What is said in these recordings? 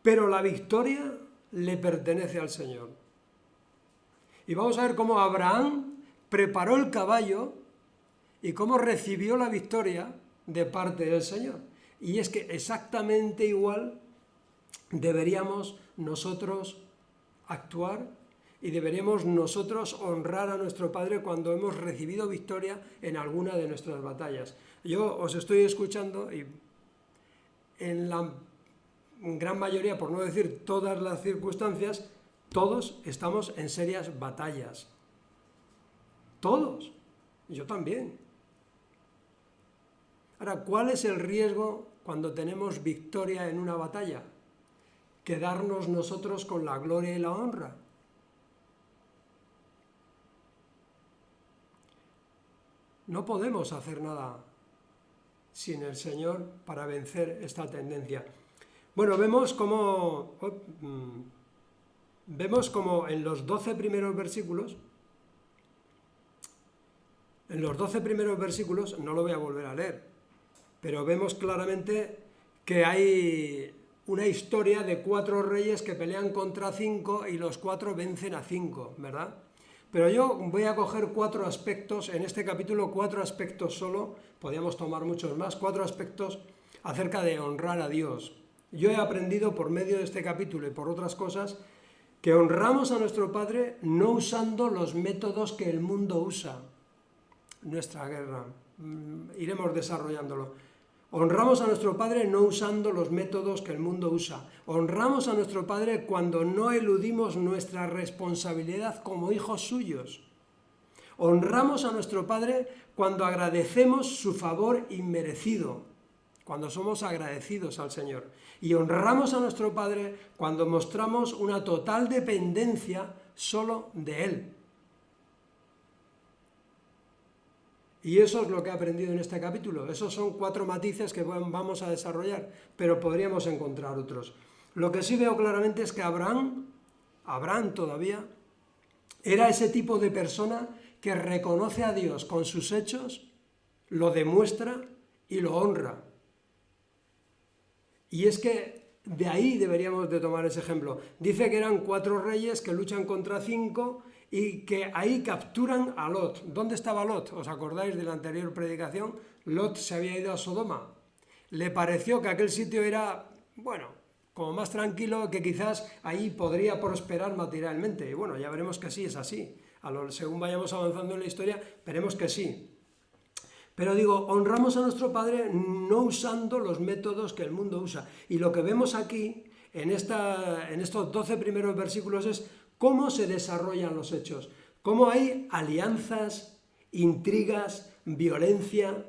pero la victoria le pertenece al Señor. Y vamos a ver cómo Abraham preparó el caballo y cómo recibió la victoria de parte del Señor. Y es que exactamente igual deberíamos nosotros actuar y deberíamos nosotros honrar a nuestro Padre cuando hemos recibido victoria en alguna de nuestras batallas. Yo os estoy escuchando y en la gran mayoría, por no decir todas las circunstancias, todos estamos en serias batallas. Todos. Yo también. Ahora, ¿cuál es el riesgo cuando tenemos victoria en una batalla? Quedarnos nosotros con la gloria y la honra. No podemos hacer nada sin el Señor para vencer esta tendencia. Bueno, vemos como en los 12 primeros versículos, no lo voy a volver a leer, pero vemos claramente que hay una historia de 4 reyes que pelean contra 5 y los 4 vencen a 5, ¿verdad? Pero yo voy a coger 4 aspectos, en este capítulo 4 aspectos solo, podríamos tomar muchos más, 4 aspectos acerca de honrar a Dios. Yo he aprendido por medio de este capítulo y por otras cosas que honramos a nuestro Padre no usando los métodos que el mundo usa. Nuestra guerra, iremos desarrollándolo. Honramos a nuestro Padre no usando los métodos que el mundo usa. Honramos a nuestro Padre cuando no eludimos nuestra responsabilidad como hijos suyos. Honramos a nuestro Padre cuando agradecemos su favor inmerecido, cuando somos agradecidos al Señor. Y honramos a nuestro Padre cuando mostramos una total dependencia solo de Él. Y eso es lo que he aprendido en este capítulo. Esos son 4 matices que vamos a desarrollar, pero podríamos encontrar otros. Lo que sí veo claramente es que Abraham todavía, era ese tipo de persona que reconoce a Dios con sus hechos, lo demuestra y lo honra. Y es que de ahí deberíamos de tomar ese ejemplo. Dice que eran 4 reyes que luchan contra 5 y que ahí capturan a Lot. ¿Dónde estaba Lot? ¿Os acordáis de la anterior predicación? Lot se había ido a Sodoma. Le pareció que aquel sitio era, bueno, como más tranquilo, que quizás ahí podría prosperar materialmente. Y bueno, ya veremos que sí es así. Según vayamos avanzando en la historia, veremos que sí. Pero digo, honramos a nuestro Padre no usando los métodos que el mundo usa. Y lo que vemos aquí, en estos 12 primeros versículos, es cómo se desarrollan los hechos, cómo hay alianzas, intrigas, violencia,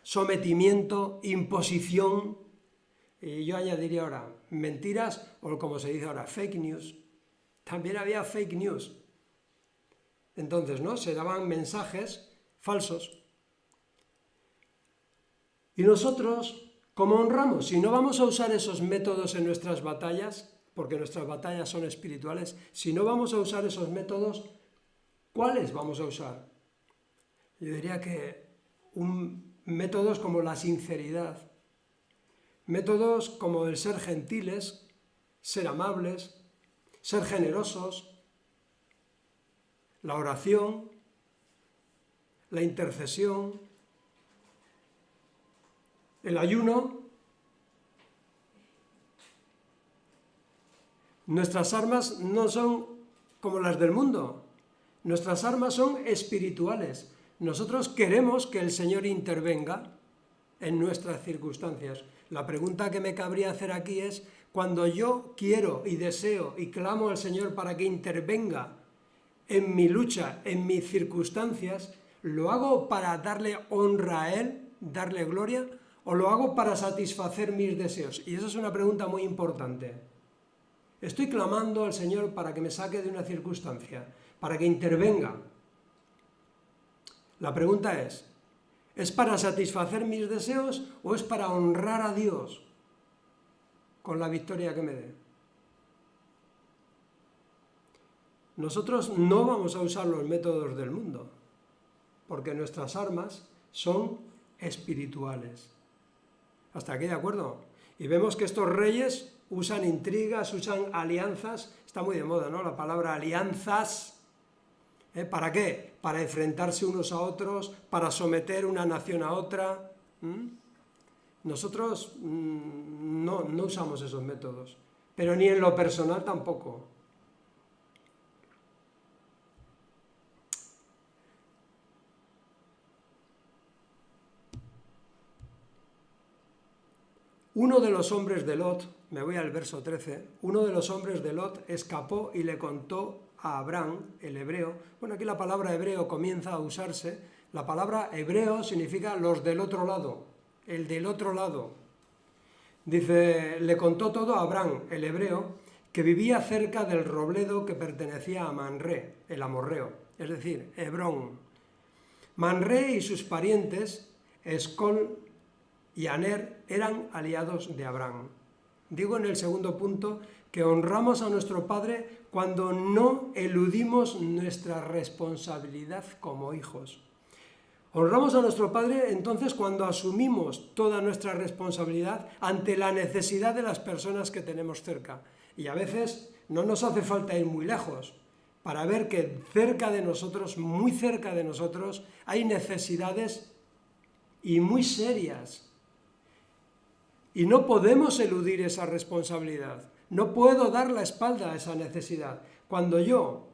sometimiento, imposición, y yo añadiría ahora mentiras, o como se dice ahora, fake news. También había fake news. Entonces, ¿no? Se daban mensajes falsos. Y nosotros, ¿cómo honramos? Si no vamos a usar esos métodos en nuestras batallas, porque nuestras batallas son espirituales, si no vamos a usar esos métodos, ¿cuáles vamos a usar? Yo diría que métodos como la sinceridad, métodos como el ser gentiles, ser amables, ser generosos, la oración, la intercesión, el ayuno. Nuestras armas no son como las del mundo. Nuestras armas son espirituales. Nosotros queremos que el Señor intervenga en nuestras circunstancias. La pregunta que me cabría hacer aquí es, cuando yo quiero y deseo y clamo al Señor para que intervenga en mi lucha, en mis circunstancias, ¿lo hago para darle honra a Él, darle gloria, o lo hago para satisfacer mis deseos? Y esa es una pregunta muy importante. Estoy clamando al Señor para que me saque de una circunstancia, para que intervenga. La pregunta ¿es para satisfacer mis deseos o es para honrar a Dios con la victoria que me dé? Nosotros no vamos a usar los métodos del mundo, porque nuestras armas son espirituales. ¿Hasta aquí de acuerdo? Y vemos que estos reyes usan intrigas, usan alianzas, está muy de moda, ¿no? La palabra alianzas. ¿Para qué? Para enfrentarse unos a otros, para someter una nación a otra. Nosotros no usamos esos métodos, pero ni en lo personal tampoco. Uno de los hombres de Lot, me voy al verso 13, uno de los hombres de Lot escapó y le contó a Abraham, el hebreo. Bueno, aquí la palabra hebreo comienza a usarse. La palabra hebreo significa los del otro lado, el del otro lado. Dice, le contó todo a Abraham, el hebreo, que vivía cerca del robledo que pertenecía a Manré, el amorreo, es decir, Hebrón. Manré y sus parientes, Escol y Aner, eran aliados de Abraham. Digo en el segundo punto que honramos a nuestro Padre cuando no eludimos nuestra responsabilidad como hijos. Honramos a nuestro Padre entonces cuando asumimos toda nuestra responsabilidad ante la necesidad de las personas que tenemos cerca. Y a veces no nos hace falta ir muy lejos para ver que cerca de nosotros, muy cerca de nosotros, hay necesidades y muy serias. Y no podemos eludir esa responsabilidad. No puedo dar la espalda a esa necesidad. Cuando yo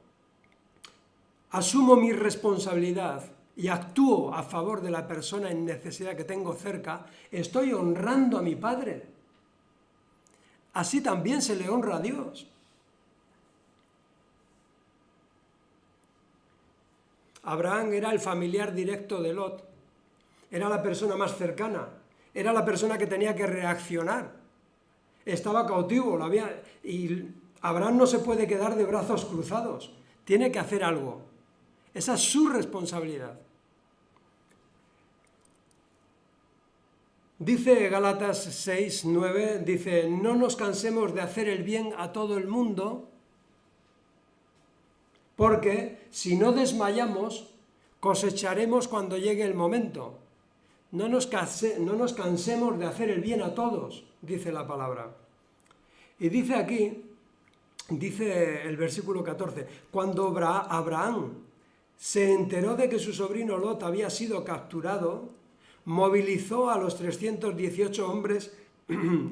asumo mi responsabilidad y actúo a favor de la persona en necesidad que tengo cerca, estoy honrando a mi Padre. Así también se le honra a Dios. Abraham era el familiar directo de Lot, era la persona más cercana, era la persona que tenía que reaccionar. Estaba cautivo, y Abraham no se puede quedar de brazos cruzados, tiene que hacer algo. Esa es su responsabilidad. Dice Gálatas 6, 9, dice, no nos cansemos de hacer el bien a todo el mundo, porque si no desmayamos, cosecharemos cuando llegue el momento. No nos cansemos de hacer el bien a todos, dice la palabra. Y dice aquí, dice el versículo 14, cuando Abraham se enteró de que su sobrino Lot había sido capturado, movilizó a los 318 hombres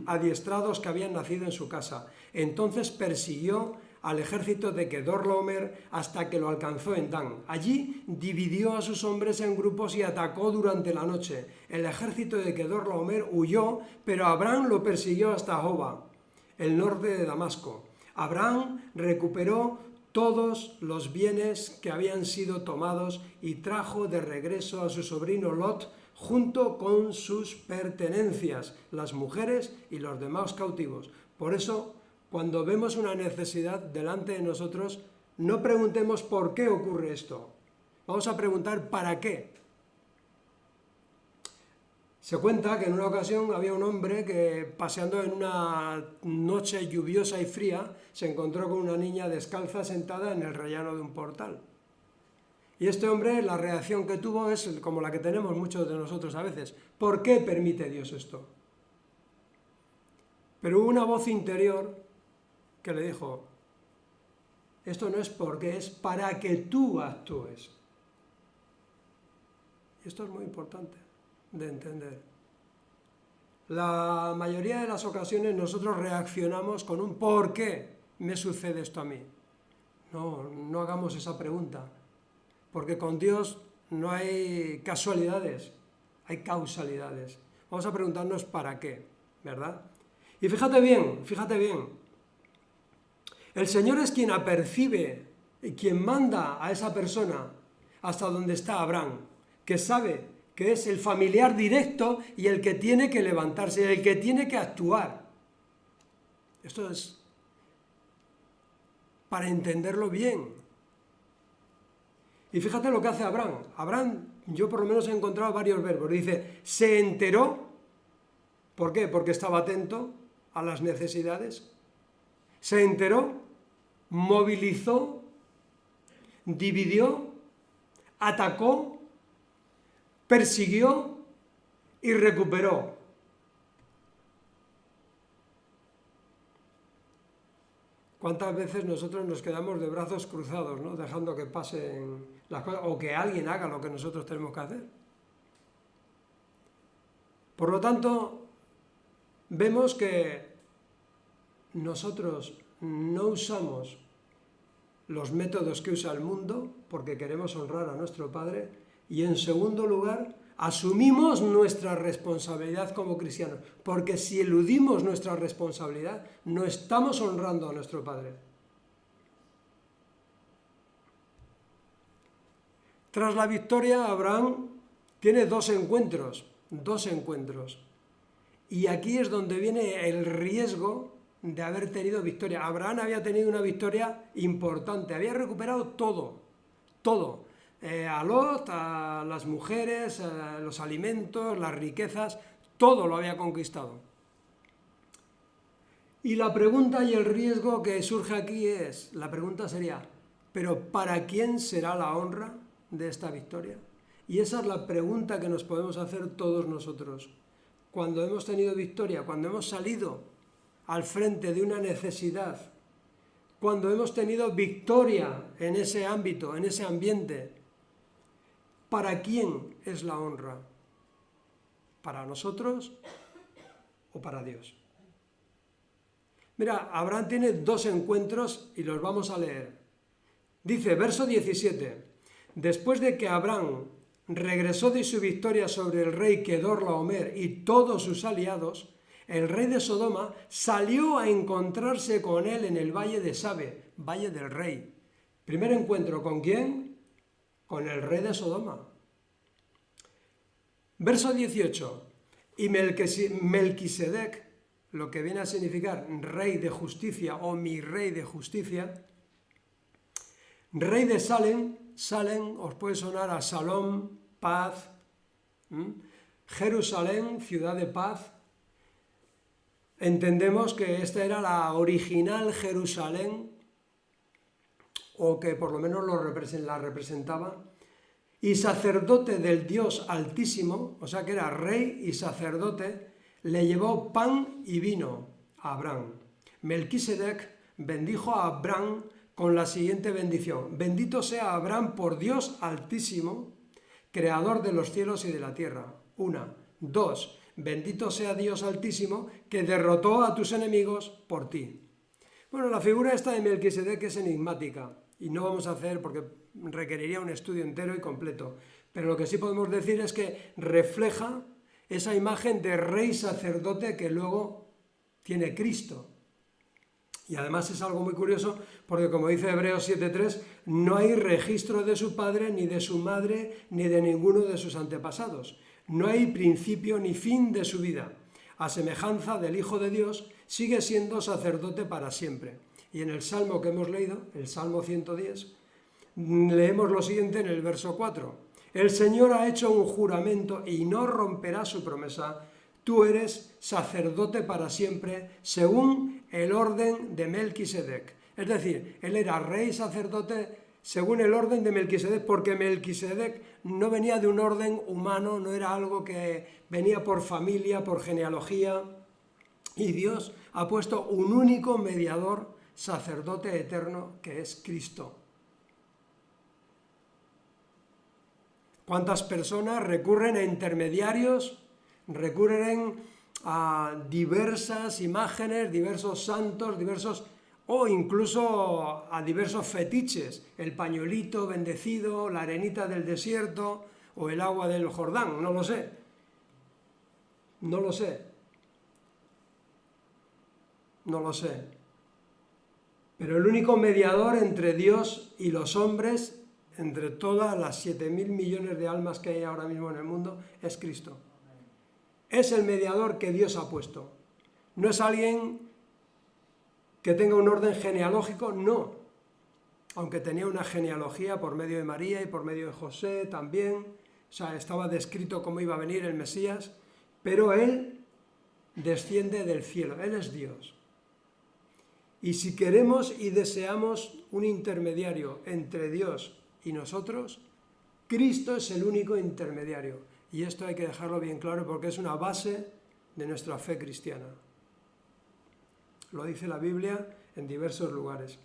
adiestrados que habían nacido en su casa. Entonces persiguió al ejército de Kedorlaomer hasta que lo alcanzó en Dan. Allí dividió a sus hombres en grupos y atacó durante la noche. El ejército de Kedorlaomer huyó, pero Abraham lo persiguió hasta Joba, el norte de Damasco. Abraham recuperó todos los bienes que habían sido tomados y trajo de regreso a su sobrino Lot junto con sus pertenencias, las mujeres y los demás cautivos. Por eso, cuando vemos una necesidad delante de nosotros, no preguntemos por qué ocurre esto. Vamos a preguntar para qué. Se cuenta que en una ocasión había un hombre que, paseando en una noche lluviosa y fría, se encontró con una niña descalza sentada en el rellano de un portal. Y este hombre, la reacción que tuvo es como la que tenemos muchos de nosotros a veces. ¿Por qué permite Dios esto? Pero hubo una voz interior que le dijo, esto no es porque, es para que tú actúes. Y esto es muy importante de entender. La mayoría de las ocasiones nosotros reaccionamos con un ¿por qué me sucede esto a mí? No hagamos esa pregunta, porque con Dios no hay casualidades, hay causalidades. Vamos a preguntarnos para qué, ¿verdad? Y fíjate bien, el Señor es quien apercibe y quien manda a esa persona hasta donde está Abraham, que sabe que es el familiar directo y el que tiene que levantarse, el que tiene que actuar. Esto es para entenderlo bien. Y fíjate lo que hace Abraham. Abraham, yo por lo menos he encontrado varios verbos. Dice, se enteró. ¿Por qué? Porque estaba atento a las necesidades. Se enteró, movilizó, dividió, atacó, persiguió y recuperó. ¿Cuántas veces nosotros nos quedamos de brazos cruzados, ¿no? Dejando que pasen las cosas o que alguien haga lo que nosotros tenemos que hacer? Por lo tanto, vemos que nosotros no usamos los métodos que usa el mundo porque queremos honrar a nuestro Padre y, en segundo lugar, asumimos nuestra responsabilidad como cristianos, porque si eludimos nuestra responsabilidad no estamos honrando a nuestro Padre. Tras la victoria, Abraham tiene dos encuentros, y aquí es donde viene el riesgo de haber tenido victoria. Abraham había tenido una victoria importante, había recuperado todo, a Lot, a las mujeres, a los alimentos, las riquezas, todo lo había conquistado. Y la pregunta y el riesgo que surge aquí la pregunta sería, ¿pero para quién será la honra de esta victoria? Y esa es la pregunta que nos podemos hacer todos nosotros. Cuando hemos tenido victoria, cuando hemos salido al frente de una necesidad, cuando hemos tenido victoria en ese ámbito, en ese ambiente, ¿para quién es la honra? ¿Para nosotros o para Dios? Mira, Abraham tiene dos encuentros y los vamos a leer. Dice, verso 17, después de que Abraham regresó de su victoria sobre el rey Kedorlaomer y todos sus aliados, el rey de Sodoma salió a encontrarse con él en el valle de Sabe, valle del rey. Primer encuentro, ¿con quién? Con el rey de Sodoma. Verso 18, y Melquisedec, lo que viene a significar rey de justicia o mi rey de justicia, rey de Salem, os puede sonar a Salom, paz, Jerusalén, ciudad de paz. Entendemos que esta era la original Jerusalén, o que por lo menos la representaba, y sacerdote del Dios Altísimo, o sea que era rey y sacerdote, le llevó pan y vino a Abraham. Melquisedec bendijo a Abraham con la siguiente bendición: bendito sea Abraham por Dios Altísimo, creador de los cielos y de la tierra. 1. 2. Bendito sea Dios Altísimo, que derrotó a tus enemigos por ti. Bueno, la figura esta de Melquisedec es enigmática y no vamos a hacer porque requeriría un estudio entero y completo, pero lo que sí podemos decir es que refleja esa imagen de rey sacerdote que luego tiene Cristo. Y además es algo muy curioso porque, como dice Hebreos 7.3, no hay registro de su padre, ni de su madre, ni de ninguno de sus antepasados. No hay principio ni fin de su vida. A semejanza del Hijo de Dios, sigue siendo sacerdote para siempre. Y en el Salmo que hemos leído, el Salmo 110, leemos lo siguiente en el verso 4. El Señor ha hecho un juramento y no romperá su promesa. Tú eres sacerdote para siempre, según el orden de Melquisedec. Es decir, él era rey sacerdote según el orden de Melquisedec, porque Melquisedec no venía de un orden humano, no era algo que venía por familia, por genealogía. Y Dios ha puesto un único mediador, sacerdote eterno, que es Cristo. ¿Cuántas personas recurren a intermediarios? Recurren a diversas imágenes, diversos santos, o incluso a diversos fetiches, el pañuelito bendecido, la arenita del desierto o el agua del Jordán, no lo sé. Pero el único mediador entre Dios y los hombres, entre todas las 7.000 millones de almas que hay ahora mismo en el mundo, es Cristo. Es el mediador que Dios ha puesto. No es alguien que tenga un orden genealógico, no. Aunque tenía una genealogía por medio de María y por medio de José también. O sea, estaba descrito cómo iba a venir el Mesías. Pero Él desciende del cielo. Él es Dios. Y si queremos y deseamos un intermediario entre Dios y nosotros, Cristo es el único intermediario. Y esto hay que dejarlo bien claro porque es una base de nuestra fe cristiana. Lo dice la Biblia en diversos lugares.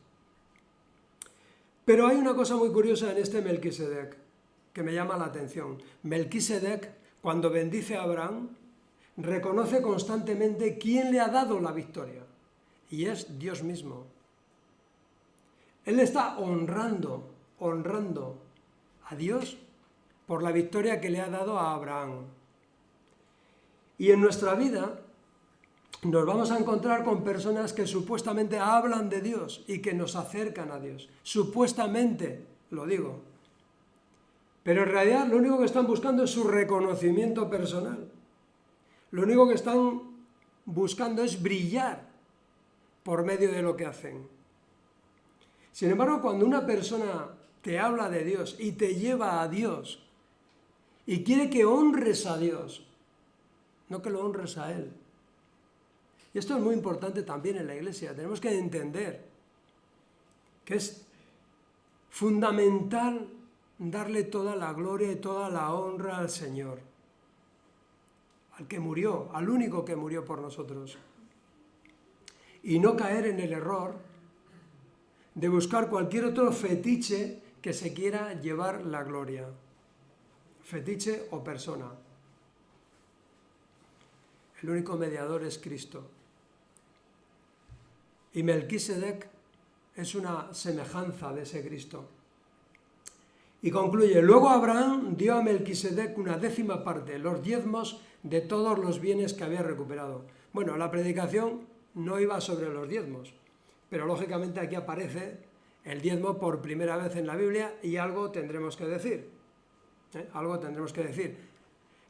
Pero hay una cosa muy curiosa en este Melquisedec que me llama la atención. Melquisedec, cuando bendice a Abraham, reconoce constantemente quién le ha dado la victoria, y es Dios mismo. Él está honrando a Dios por la victoria que le ha dado a Abraham. Y en nuestra vida nos vamos a encontrar con personas que supuestamente hablan de Dios y que nos acercan a Dios. Supuestamente, lo digo. Pero en realidad lo único que están buscando es su reconocimiento personal. Lo único que están buscando es brillar por medio de lo que hacen. Sin embargo, cuando una persona te habla de Dios y te lleva a Dios y quiere que honres a Dios, no que lo honres a Él. Y esto es muy importante también en la Iglesia. Tenemos que entender que es fundamental darle toda la gloria y toda la honra al Señor, al que murió, al único que murió por nosotros. Y no caer en el error de buscar cualquier otro fetiche que se quiera llevar la gloria. Fetiche o persona. El único mediador es Cristo. Y Melquisedec es una semejanza de ese Cristo. Y concluye, luego Abraham dio a Melquisedec una 10ª parte, los diezmos de todos los bienes que había recuperado. Bueno, la predicación no iba sobre los diezmos, pero lógicamente aquí aparece el diezmo por primera vez en la Biblia y algo tendremos que decir. Algo tendremos que decir.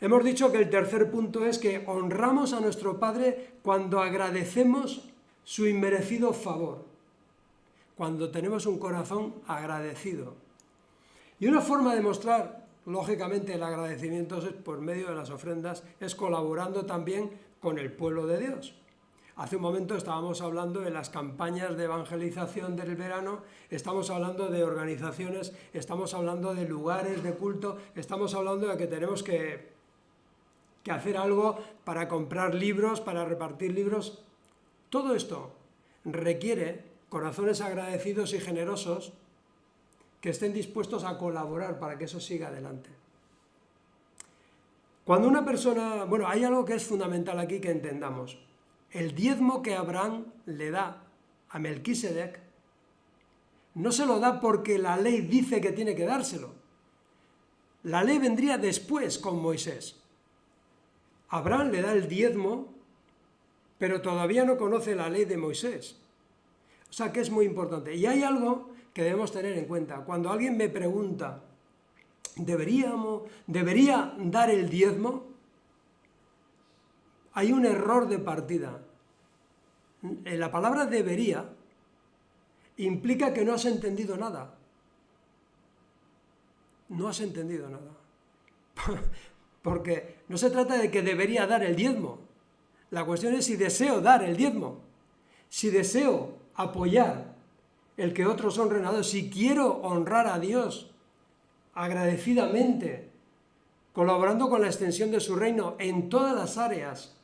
Hemos dicho que el tercer punto es que honramos a nuestro Padre cuando agradecemos su inmerecido favor, cuando tenemos un corazón agradecido. Y una forma de mostrar, lógicamente, el agradecimiento es por medio de las ofrendas, es colaborando también con el pueblo de Dios. Hace un momento estábamos hablando de las campañas de evangelización del verano, estamos hablando de organizaciones, estamos hablando de lugares de culto, estamos hablando de que tenemos que hacer algo para comprar libros, para repartir libros. Todo esto requiere corazones agradecidos y generosos que estén dispuestos a colaborar para que eso siga adelante. Cuando una persona... Bueno, hay algo que es fundamental aquí que entendamos. El diezmo que Abraham le da a Melquisedec no se lo da porque la ley dice que tiene que dárselo. La ley vendría después con Moisés. Abraham le da el diezmo, pero todavía no conoce la ley de Moisés. O sea que es muy importante. Y hay algo que debemos tener en cuenta. Cuando alguien me pregunta, ¿debería dar el diezmo? Hay un error de partida. La palabra debería implica que no has entendido nada. No has entendido nada. Porque no se trata de que debería dar el diezmo. La cuestión es si deseo dar el diezmo. Si deseo apoyar el que otros honren a Dios, si quiero honrar a Dios agradecidamente, colaborando con la extensión de su reino en todas las áreas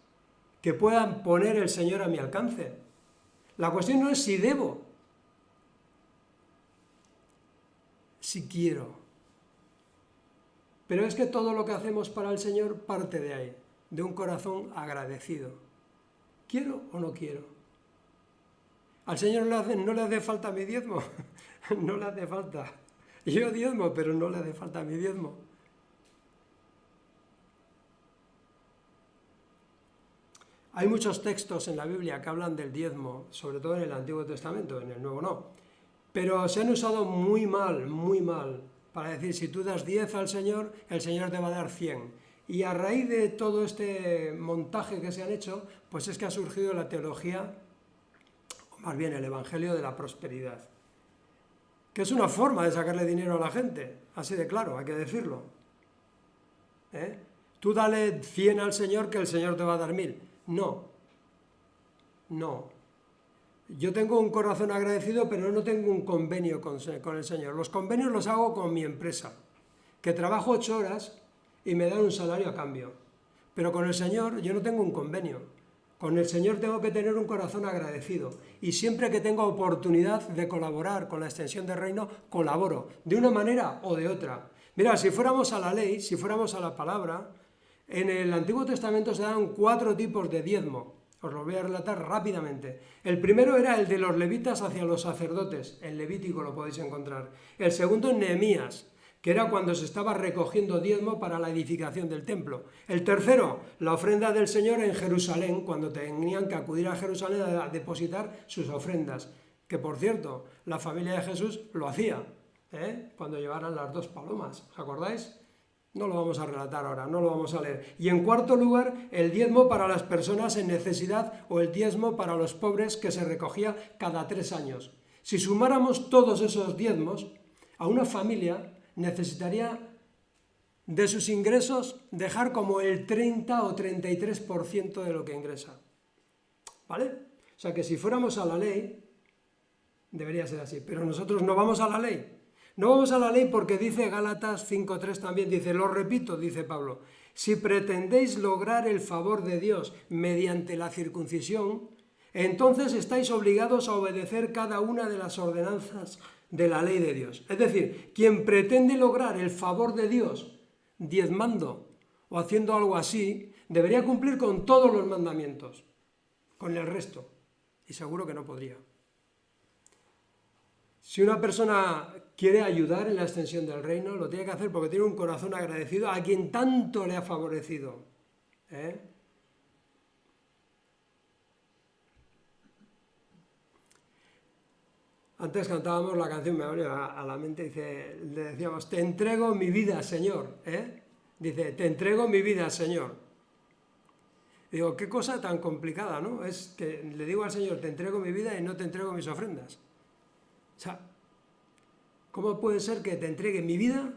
que puedan poner el Señor a mi alcance. La cuestión no es si debo, si quiero. Pero es que todo lo que hacemos para el Señor parte de ahí, de un corazón agradecido. ¿Quiero o no quiero? ¿Al Señor no le hace falta mi diezmo? No le hace falta. Yo diezmo, pero no le hace falta mi diezmo. Hay muchos textos en la Biblia que hablan del diezmo, sobre todo en el Antiguo Testamento, en el Nuevo no. Pero se han usado muy mal, para decir, si tú das 10 al Señor, el Señor te va a dar 100. Y a raíz de todo este montaje que se han hecho, pues es que ha surgido la teología, o más bien el Evangelio de la prosperidad, que es una forma de sacarle dinero a la gente, así de claro, hay que decirlo. Tú dale 100 al Señor, que el Señor te va a dar 1000. No. Yo tengo un corazón agradecido, pero no tengo un convenio con el Señor. Los convenios los hago con mi empresa, que trabajo 8 horas y me dan un salario a cambio. Pero con el Señor yo no tengo un convenio. Con el Señor tengo que tener un corazón agradecido y siempre que tengo oportunidad de colaborar con la extensión del reino, colaboro, de una manera o de otra. Mira, si fuéramos a la ley, si fuéramos a la palabra, en el Antiguo Testamento se dan 4 tipos de diezmo. Os lo voy a relatar rápidamente. El primero era el de los levitas hacia los sacerdotes. En Levítico lo podéis encontrar. El segundo en Nehemías, que era cuando se estaba recogiendo diezmo para la edificación del templo. El tercero, la ofrenda del Señor en Jerusalén, cuando tenían que acudir a Jerusalén a depositar sus ofrendas. Que por cierto, la familia de Jesús lo hacía, cuando llevaran las 2 palomas. ¿Os acordáis? No lo vamos a relatar ahora, no lo vamos a leer. Y en cuarto lugar, el diezmo para las personas en necesidad o el diezmo para los pobres que se recogía cada 3 años. Si sumáramos todos esos diezmos, a una familia necesitaría de sus ingresos dejar como el 30 o 33% de lo que ingresa. ¿Vale? O sea que si fuéramos a la ley, debería ser así. Pero nosotros no vamos a la ley. No vamos a la ley porque dice Gálatas 5:3 también, dice, lo repito, dice Pablo, si pretendéis lograr el favor de Dios mediante la circuncisión, entonces estáis obligados a obedecer cada una de las ordenanzas de la ley de Dios. Es decir, quien pretende lograr el favor de Dios diezmando o haciendo algo así, debería cumplir con todos los mandamientos, con el resto, y seguro que no podría. Si una persona quiere ayudar en la extensión del reino, lo tiene que hacer porque tiene un corazón agradecido a quien tanto le ha favorecido. Antes cantábamos la canción, me venido a la mente, dice, le decíamos, te entrego mi vida, Señor. Dice, te entrego mi vida, Señor. Digo, qué cosa tan complicada, ¿no? Es que le digo al Señor, te entrego mi vida y no te entrego mis ofrendas. O sea, ¿cómo puede ser que te entregue mi vida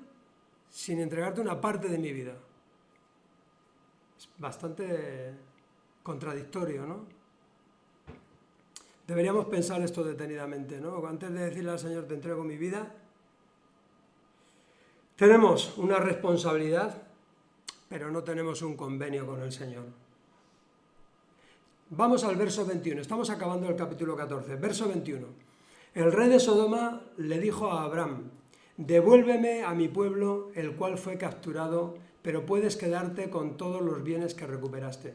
sin entregarte una parte de mi vida? Es bastante contradictorio, ¿no? Deberíamos pensar esto detenidamente, ¿no? Antes de decirle al Señor, te entrego mi vida, tenemos una responsabilidad, pero no tenemos un convenio con el Señor. Vamos al verso 21, estamos acabando el capítulo 14, verso 21. El rey de Sodoma le dijo a Abraham, devuélveme a mi pueblo, el cual fue capturado, pero puedes quedarte con todos los bienes que recuperaste.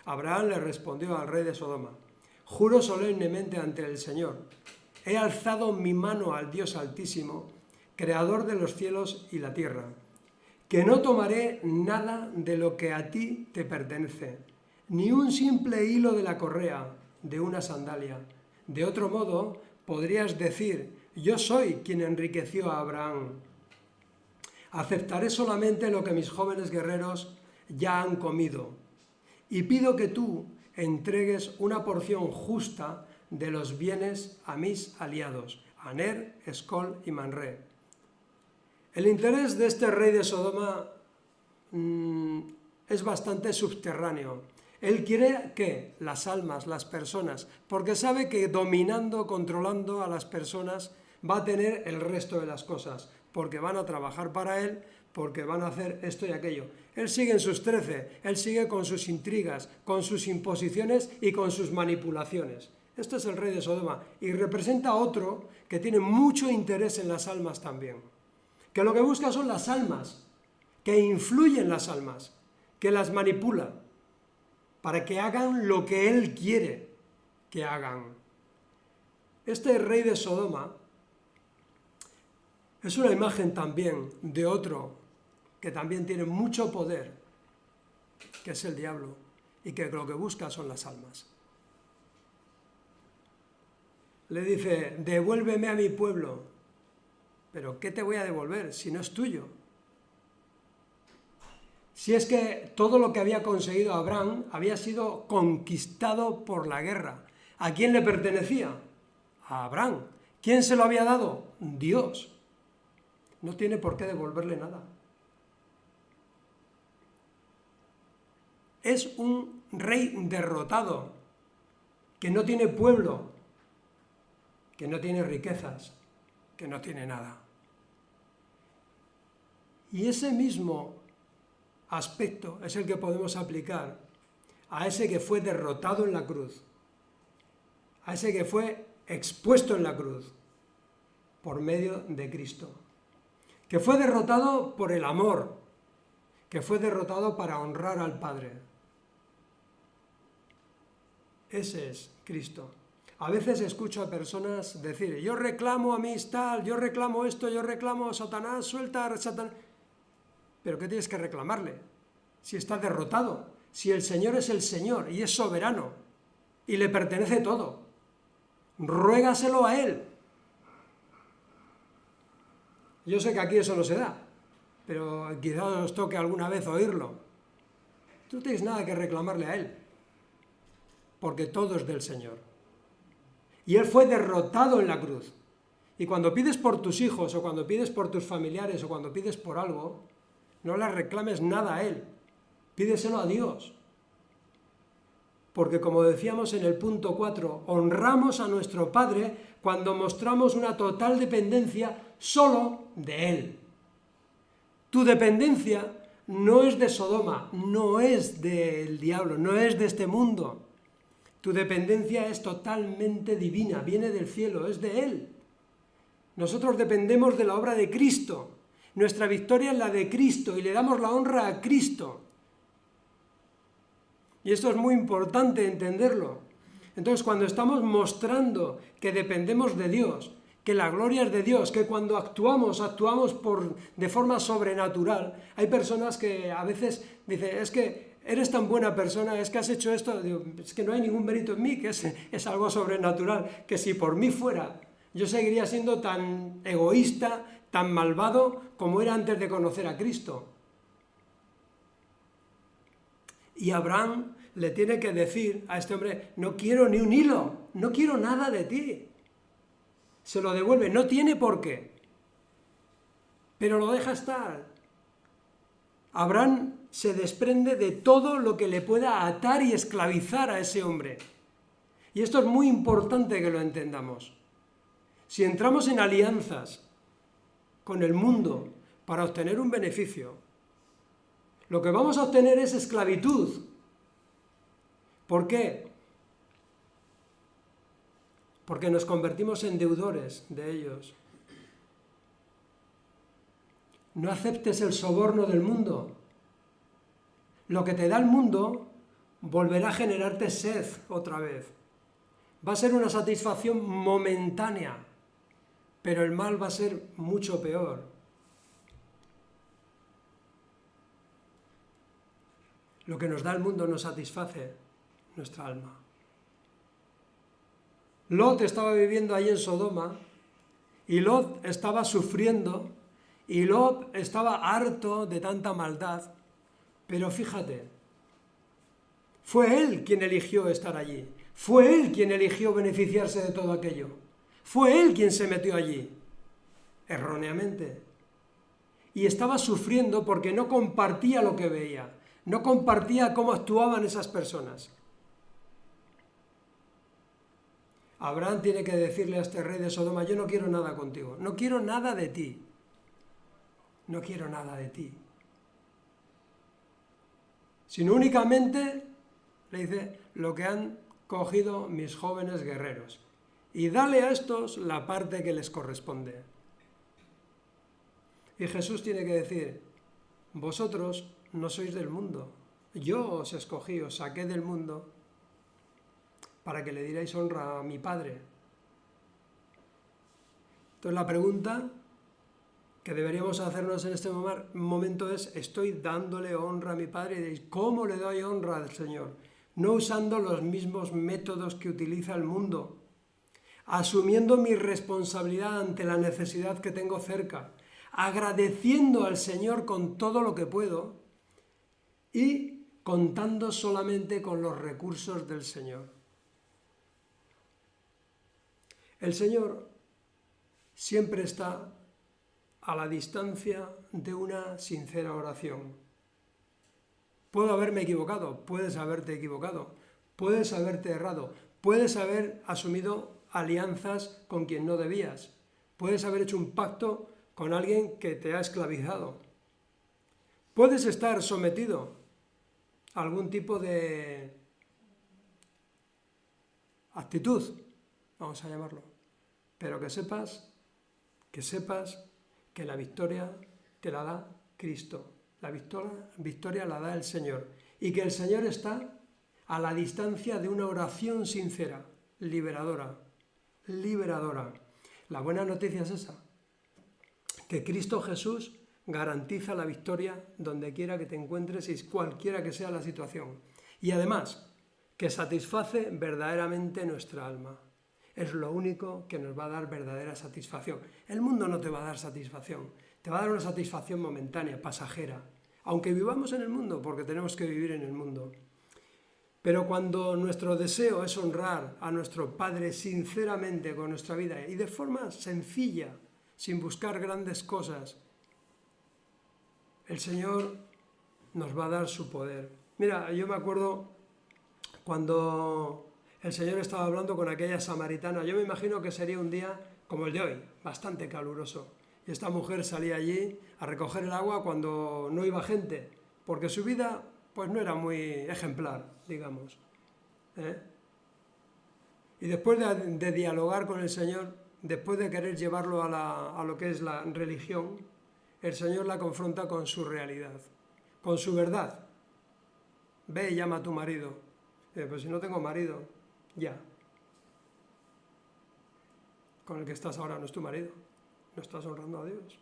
Abraham le respondió al rey de Sodoma, juro solemnemente ante el Señor, he alzado mi mano al Dios Altísimo, creador de los cielos y la tierra, que no tomaré nada de lo que a ti te pertenece, ni un simple hilo de la correa de una sandalia. De otro modo, podrías decir, yo soy quien enriqueció a Abraham. Aceptaré solamente lo que mis jóvenes guerreros ya han comido, y pido que tú entregues una porción justa de los bienes a mis aliados, Aner, Escol y Manré. El interés de este rey de Sodoma es bastante subterráneo. Él quiere que las almas, las personas, porque sabe que dominando, controlando a las personas va a tener el resto de las cosas, porque van a trabajar para él, porque van a hacer esto y aquello. Él sigue en sus 13, él sigue con sus intrigas, con sus imposiciones y con sus manipulaciones. Este es el rey de Sodoma y representa a otro que tiene mucho interés en las almas también, que lo que busca son las almas, que influyen las almas, que las manipula, para que hagan lo que él quiere que hagan. Este rey de Sodoma es una imagen también de otro que también tiene mucho poder, que es el diablo, y que lo que busca son las almas. Le dice, devuélveme a mi pueblo. ¿Pero qué te voy a devolver si no es tuyo? Si es que todo lo que había conseguido Abraham había sido conquistado por la guerra. ¿A quién le pertenecía? A Abraham. ¿Quién se lo había dado? Dios. No tiene por qué devolverle nada. Es un rey derrotado, que no tiene pueblo, que no tiene riquezas, que no tiene nada. Y ese mismo aspecto es el que podemos aplicar a ese que fue derrotado en la cruz, a ese que fue expuesto en la cruz por medio de Cristo, que fue derrotado por el amor, que fue derrotado para honrar al Padre. Ese es Cristo. A veces escucho a personas decir, yo reclamo amistad, yo reclamo esto, yo reclamo a Satanás, suelta a Satanás. ¿Pero qué tienes que reclamarle? Si está derrotado, si el Señor es el Señor y es soberano y le pertenece todo. Ruégaselo a Él. Yo sé que aquí eso no se da, pero quizás os toque alguna vez oírlo. Tú no tienes nada que reclamarle a Él, porque todo es del Señor. Y Él fue derrotado en la cruz. Y cuando pides por tus hijos, o cuando pides por tus familiares, o cuando pides por algo, no le reclames nada a Él, pídeselo a Dios. Porque como decíamos en el punto 4, honramos a nuestro Padre cuando mostramos una total dependencia solo de Él. Tu dependencia no es de Sodoma, no es del diablo, no es de este mundo. Tu dependencia es totalmente divina, viene del cielo, es de Él. Nosotros dependemos de la obra de Cristo. Nuestra victoria es la de Cristo y le damos la honra a Cristo. Y esto es muy importante entenderlo. Entonces, cuando estamos mostrando que dependemos de Dios, que la gloria es de Dios, que cuando actuamos de forma sobrenatural, hay personas que a veces dicen, es que eres tan buena persona, es que has hecho esto, digo, es que no hay ningún mérito en mí, que es algo sobrenatural, que si por mí fuera, yo seguiría siendo tan egoísta, tan malvado como era antes de conocer a Cristo. Y Abraham le tiene que decir a este hombre, no quiero ni un hilo, no quiero nada de ti. Se lo devuelve, no tiene por qué, pero lo deja estar. Abraham se desprende de todo lo que le pueda atar y esclavizar a ese hombre. Y esto es muy importante que lo entendamos. Si entramos en alianzas con el mundo para obtener un beneficio, lo que vamos a obtener es esclavitud. ¿Por qué? Porque nos convertimos en deudores de ellos. No aceptes el soborno del mundo. Lo que te da el mundo volverá a generarte sed otra vez. Va a ser una satisfacción momentánea, pero el mal va a ser mucho peor. Lo que nos da el mundo no satisface nuestra alma. Lot estaba viviendo ahí en Sodoma y Lot estaba sufriendo y Lot estaba harto de tanta maldad, pero fíjate, fue él quien eligió estar allí, fue él quien eligió beneficiarse de todo aquello, fue él quien se metió allí, erróneamente, y estaba sufriendo porque no compartía lo que veía, no compartía cómo actuaban esas personas. Abraham tiene que decirle a este rey de Sodoma, yo no quiero nada contigo, no quiero nada de ti, no quiero nada de ti. Sino únicamente, le dice, lo que han cogido mis jóvenes guerreros. Y dale a estos la parte que les corresponde. Y Jesús tiene que decir, vosotros no sois del mundo, yo os escogí, os saqué del mundo, para que le dierais honra a mi Padre. Entonces la pregunta que deberíamos hacernos en este momento es, ¿estoy dándole honra a mi Padre? Y diréis, ¿cómo le doy honra al Señor? No usando los mismos métodos que utiliza el mundo, asumiendo mi responsabilidad ante la necesidad que tengo cerca, agradeciendo al Señor con todo lo que puedo y contando solamente con los recursos del Señor. El Señor siempre está a la distancia de una sincera oración. Puedo haberme equivocado, puedes haberte equivocado, puedes haberte errado, puedes haber asumido alianzas con quien no debías, puedes haber hecho un pacto con alguien que te ha esclavizado, puedes estar sometido a algún tipo de actitud, vamos a llamarlo. Pero que sepas que la victoria te la da Cristo. La victoria la da el Señor. Y que el Señor está a la distancia de una oración sincera, liberadora. La buena noticia es esa, que Cristo Jesús garantiza la victoria donde quiera que te encuentres y cualquiera que sea la situación. Y además, que satisface verdaderamente nuestra alma. Es lo único que nos va a dar verdadera satisfacción. El mundo no te va a dar satisfacción, te va a dar una satisfacción momentánea, pasajera. Aunque vivamos en el mundo, porque tenemos que vivir en el mundo. Pero cuando nuestro deseo es honrar a nuestro Padre sinceramente con nuestra vida y de forma sencilla, sin buscar grandes cosas, el Señor nos va a dar su poder. Mira, yo me acuerdo cuando el Señor estaba hablando con aquella samaritana, yo me imagino que sería un día como el de hoy, bastante caluroso. Y esta mujer salía allí a recoger el agua cuando no iba gente, porque su vida pues no era muy ejemplar, digamos. Y después de dialogar con el Señor, después de querer llevarlo a lo que es la religión, el Señor la confronta con su realidad, con su verdad. Ve y llama a tu marido. Pues si no tengo marido, ya. Con el que estás ahora no es tu marido, no estás honrando a Dios.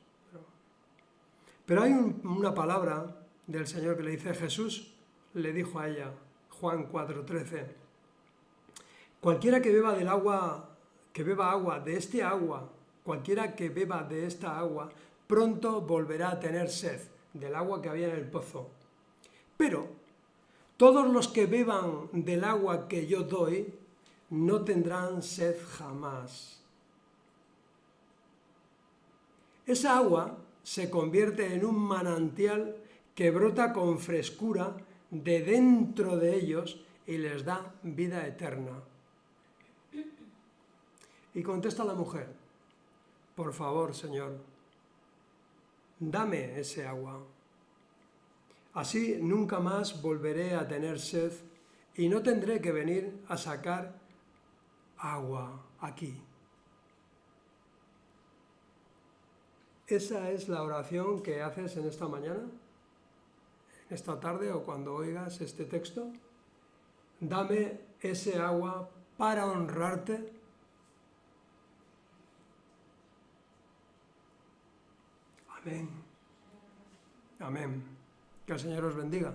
Pero hay una palabra del Señor que le dice: Jesús le dijo a ella, Juan 4:13, cualquiera que beba del agua, que beba agua de este agua, cualquiera que beba de esta agua, pronto volverá a tener sed del agua que había en el pozo. Pero todos los que beban del agua que yo doy, no tendrán sed jamás. Esa agua se convierte en un manantial que brota con frescura de dentro de ellos y les da vida eterna. Y contesta la mujer: por favor, Señor, dame ese agua. Así nunca más volveré a tener sed y no tendré que venir a sacar agua aquí. Esa es la oración que haces en esta mañana, en esta tarde o cuando oigas este texto. Dame ese agua para honrarte. Amén. Amén. Que el Señor os bendiga.